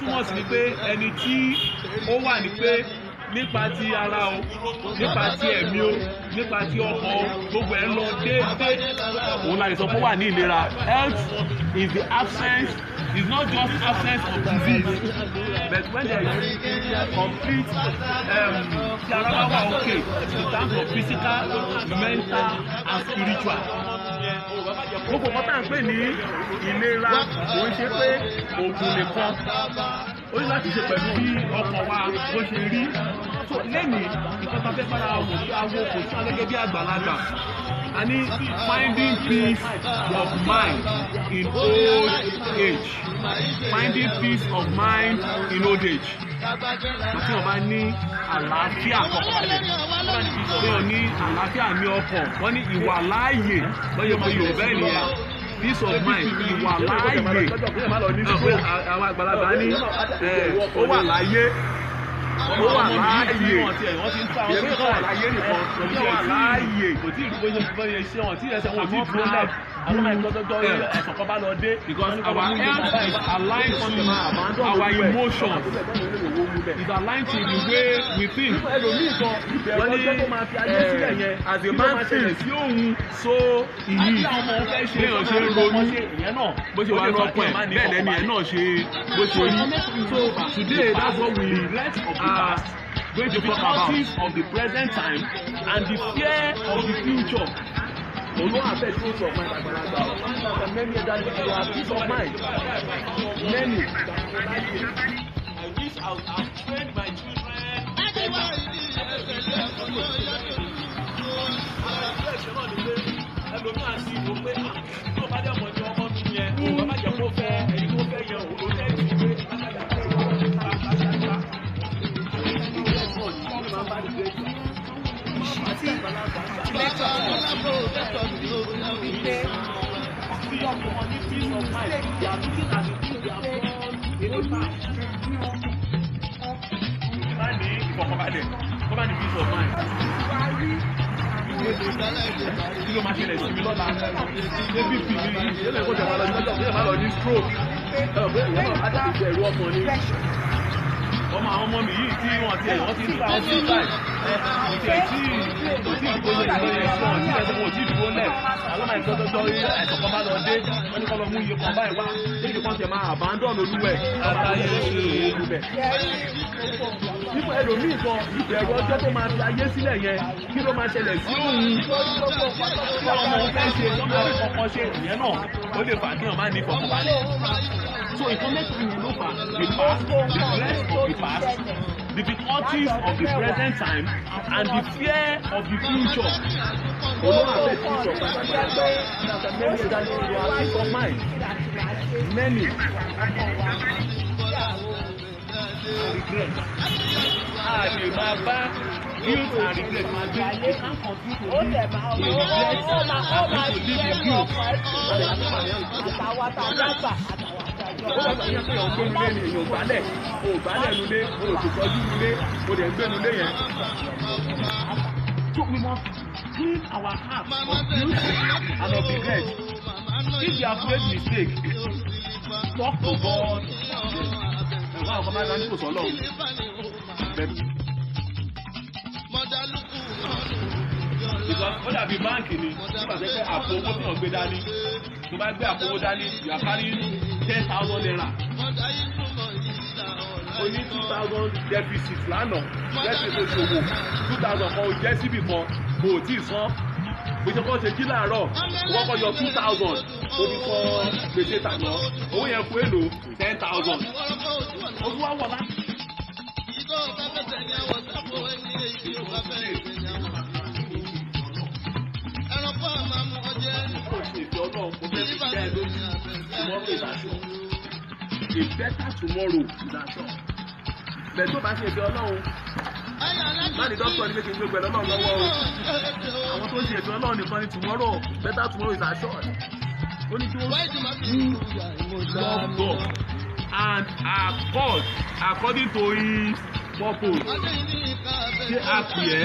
túmọ̀ sí ni pé ẹni tí ó wà ní pé nípa ti ara o, nípa ti ẹ̀mí o, nípa ti ọkàn o, gbogbo ẹ̀ ń lọ déédéé. Òun la lè sọ pé ó wà ní ìlera. Health is the absence, is not just absence of disease, but when there is complete tí ara bá wà okay in terms of physical, mental and spiritual. Gbogbo nǹkan tá à ń pè ní ìlera kò ń ṣe pé oògùn nìkan, ó ní láti ṣe pẹ̀lú bí ọkàn wa bó ṣe rí. So lẹ́nìí nǹkan tá a fẹ́ bára wò sí awo kò sí alẹ́gẹ́ bí àgbàlagbà. A ní finding peace of mind in old age. Finding peace of mind in old age. Àti ọba ní àlàáfíà kọ̀ọ̀kalẹ̀. Wọ́n ní àlàáfíà ní ọkàn. Wọ́n ní ìwà láàyè lọ́yẹ̀ pé Yorùbá ènìyàn. Peace of mind, ìwà láàyè. Àwọn àgbàlagbà ní ó wà láyé. Ó wà láàyè. Ìyẹn bí kò wà láyé nìkan. Ó wà láàyè. Kò tí ì rí bóyá bóyá iṣẹ́ wọn tí ẹsẹ̀ wọn ò tí ì dúró lẹ̀. Àwọn àìgbọ́dọ́gbọ́ ẹ̀sán kan bá lọ dé. Because our health is aligned to our emotions. It's aligned to the way we think. Wọ́n ní as a man thinks, so he is. Léèyàn ṣe ń ronú bó ṣe wà lọ́kàn ẹ̀ bẹ́ẹ̀ lẹ́ni ẹ̀ náà ṣe bó ṣe rí. So today that's what we are going to talk about. The difficulties of the present time and the fear of the future. Although I said peace of mind, many that peace of mind. Many. I wish I would have trained my children. Ẹlòmíràn sí ìwò pé tó bá dẹ̀ mọ̀ ní ọmọ mi yẹn, òun bá jẹ́ kó fẹ́ èyí tó fẹ́ yẹn, òun ló jẹ́ ìdílé kí ló máa ṣẹlẹ̀ sí mi lọ́la ebi fi mi ìṣẹ̀lẹ̀ kó jẹ̀wọ́ lọ́jọ́ kí ẹ má lọ ní stroke adájọ́ ẹ̀rọ ọmọ ni ọmọ àwọn ọmọ mi yìí tí wọ́n ti ẹ̀yọ́ ti ń ta ọtí báyìí ìṣẹ̀ tí kò tí ìdìbò lẹ̀ ní ẹ̀ṣọ́ tí ẹ̀ṣọ́ kò tí ìdìbò lẹ̀ àwọn máa ń tọ́jọ́ ẹ̀ṣọ́ kan bá lọ dé wọ́n ní kọ́ lọ mú iye kan báyìí wá léyìí kan tẹ̀ máa abandon olúwẹ̀ ọba ayé ìlú bẹ̀. nípa ẹlòmíì kan ìbẹ̀rù ọjọ́ tó máa fi ayé sílẹ̀ yẹn kí ló máa ṣẹlẹ̀ sí òun tí ọmọ òun fẹ́ ṣe lọ́mọ orí kankan ṣe ìyẹn náà ó lè fà kí wọ́n má ní ìfọ̀kànbalẹ̀. So economic Europa, the past, the threats of the past, the difficulties of the present time, and the fear of the future. Peace of mind. Many. Regret. Guilt and regret. My guilt can continue to live in regret and to live in guilt. Ó bá yẹ kí ọ̀gbẹ́ nulẹ̀ ni èèyàn gbálẹ̀ ògbálẹ̀ nulẹ̀ òtòtọ́jú nulẹ̀ òdẹ̀ gbé nulẹ̀ yẹn. So we must clean our hearts of guilt and of regret. If you have made mistake, talk to God. Ẹ̀fọ́ àwọn ọmọdé ní kò sọ́lọ́ because ó dàbí báńkì ni nígbà tó pé àpò owó tí wọ́n gbé dání tó bá gbé àpò owó dání you are carrying 10,000 naira. O ní 2,000 deficit lánàá lẹ́sìn tó ṣòwò 2,000 kan o jẹ́ síbì kan kò tí ì san gbèsè kan ṣe jí láàárọ̀ owó kan yọ 2,000 o fi san gbèsè tàná owó yẹn fún èlò 10,000 o tún wá wọ̀ láti. A better tomorrow is assured. Bẹ̀ẹ́ tó bá ṣe ètò Ọlọ́run, má ní dọ́kítọ̀ ní méjì gbogbo ẹ̀ lọ́nà lọ́wọ́ o. Àwọn tó ṣe ètò Ọlọ́run nìkan ni tomorrow, better tomorrow is assured. Ó ní kí wọ́n love God and are called according to his purpose. Ṣé a pè é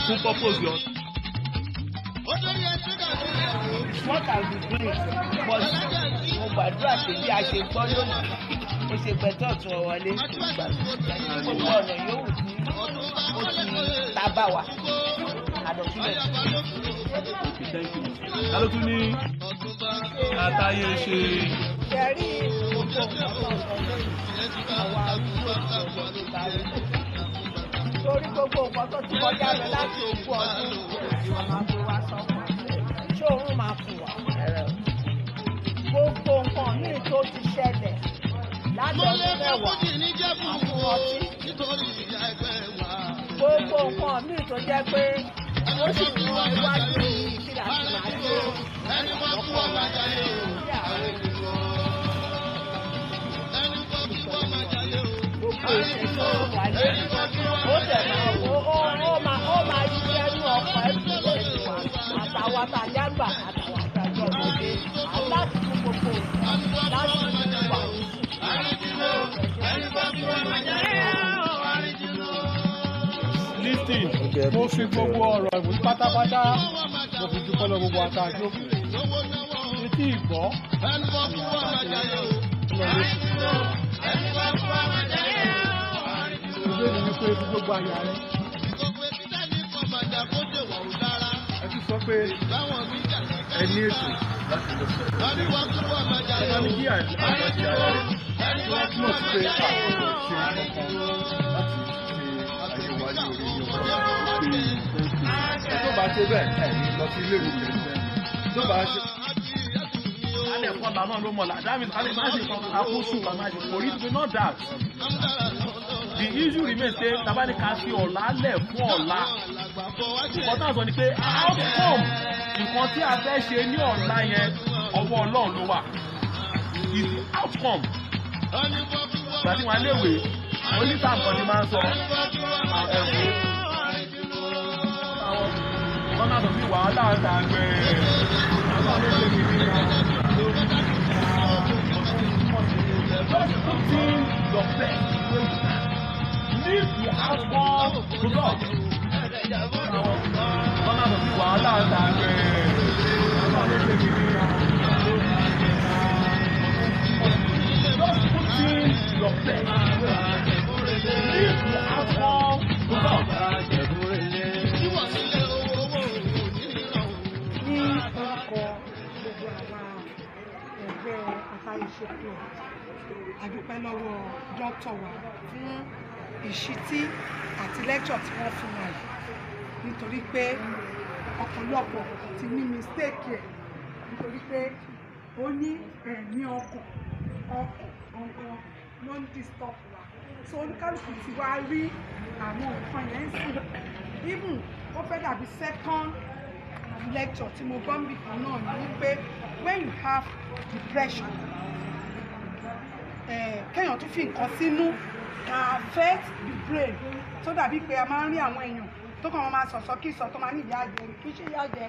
fún purpose yọ? What can be great, but mo gbàdúrà pé bí a ṣe gbọ́ lónìí ó ṣe gbẹ̀tọ̀ tún ọ wọlé gbogbo ọ̀nà yòówù tí ó ti tábà wá àdọ̀túnlẹ̀. ta ló tún ní àtàyè ṣe. ṣẹ̀rí gbogbo nǹkan tó sọ lórí àwa arúgbó ìjọba tó bá rí torí gbogbo nǹkan tó ti kọjá lọ láti ogún ọdún àwọn àgbo wa sọ fún wa ṣé òun máa fún wa gbogbo nǹkan míì tó ti ṣẹlẹ̀ láti ọdún mẹ́wàá àfún ọtí gbogbo nǹkan míì tó jẹ́ pé ó sì ń ran iwájú yìí kí láti máa gbé ọkọ̀ wa sí àwọn ènìyàn. Gbogbo ìṣẹ̀ṣẹ̀ wà lórí ó tẹ̀ máa ṣiṣẹ́ ní ọkọ̀ ẹ̀sùn ìwà àtàwọn àtàyàgbà àtàwọn àtàjọ ọmọdé láti fún gbogbo láti wà ní. Listing mo fi gbogbo ọ̀rọ̀ ìwé pátápátá mo fi dúpọ́ lọ gbogbo àtàjọ etí ìgbọ́ ìbéèrè ni pé gbogbo àyà rẹ ẹ ti sọ pé ẹ ní ètò láti lọ sí ẹ ní kí àjọṣe ara rẹ tí wọ́n túmọ̀ sí pé àwọn ò ṣe kankan láti ṣe àyẹ̀wò ayé orí pé tó bá ṣe bẹ́ẹ̀ ẹ̀ ní lọ sí ilé ìwé tó bá ṣe. alẹ́ ẹ̀kọ́ ọ̀la náà ló mọ̀ láti alẹ́ máa ṣe kan àkóso àmà ìkò rí pé not that the issue remains pé tabani ká fi ọ̀la lẹ̀ fún ọ̀la nǹkan náà sọ ni pé outcome nǹkan tí a fẹ́ ṣe ní ọ̀la yẹn ọwọ́ Ọlọ́run ló wà is the outcome gbàtí wọn léwe oníta nǹkan ni máa ń sọ ẹ̀wọ̀ wọn náà sọ sí wàhálà àtàgbẹ̀ àwọn olóṣèlú putting your best where you can. Leave the outcome to God. Wọ́n náà sọ sí wàhálà àtàgbẹ̀ àwọn olóṣèlú just putting your best where you can. Leave the outcome to God. Ní orúkọ gbogbo àwọn ẹgbẹ́ àtàyèṣepọ̀ àdúpẹ́ lọ́wọ́ dókítà wa fún ìṣítí àti lẹ́kṣọ̀ tí wọ́n fún wa yìí nítorí pé ọ̀pọ̀lọpọ̀ ti ní mistake ẹ̀ nítorí pé ó ní ẹ̀mí ọkàn ló ń disturb wa so oníkálùkù ti wá rí àwọn nǹkan yẹn ń sìn even ó fẹ́ dàbí second lecture tí mo gbọ́ ń bì kan náà ní pé when you have depression kéèyàn tún fi nǹkan sínú affect the brain tó dàbí pé a máa ń rí àwọn èèyàn tó kàn wọ́n máa sọ̀sọ́ kí sọ tó máa ní ìyá àjẹ́ kì í ṣe ìyá àjẹ́.